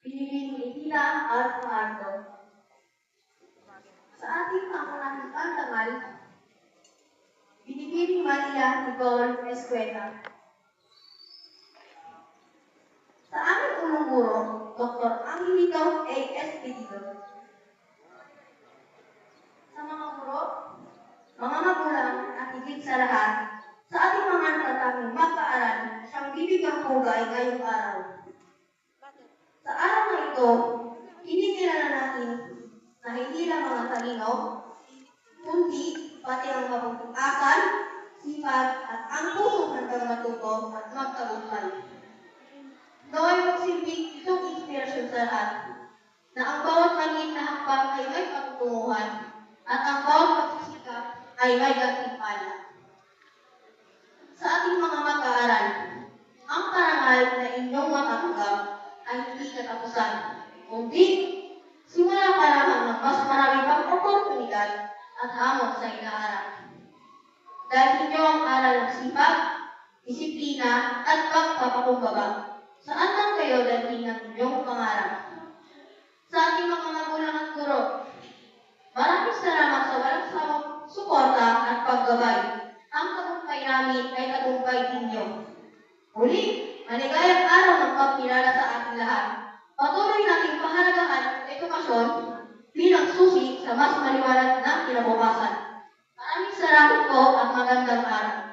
Pinipiling Itila at Paardo. Sa ating pangunahing pagtangal, Binibining Maria Nicole Escueta. Sa aming unang guro, Dr. Angelito A. Espirido. Sa mga guro, mga magulang at higit sa lahat, sa ating mga natatanging magkaaral, siyang bibigang pugay ngayong araw. Sa araw na ito, kinikilala natin na hindi lang mga talino, kundi pati ang mapagpag-asal, sipag at ang pusong handang matuto at magtagumpay. Naway magsilbing itong inspirasyon sa lahat, na ang bawat maliit na hakbang ay may patutunguhan at ang bawat pagsisikap ay may gantimpala. Sa ating mga mag-aaral, ang parangal na inyong matatanggap ay hindi katapusan, kundi simula pa lamang ng mas marami pang oportunidad at hamon sa inaaral. Dahil inyo ang aral ng sipag, disiplina at pagpapakumbaba, saan lang kayo dalhin ng inyong pangarap. Sa ating mga magulang at guro, maraming salamat sa walang sawang suporta at paggabay. Ang tagumpay namin ay tagumpay ninyo. Muli, maligayang araw ng pagkilala sa ating lahat. Patuloy nating pahalagahan ang edukasyon bilang susi sa mas maliwanag na kinabukasan. Maraming salamat po at magandang araw.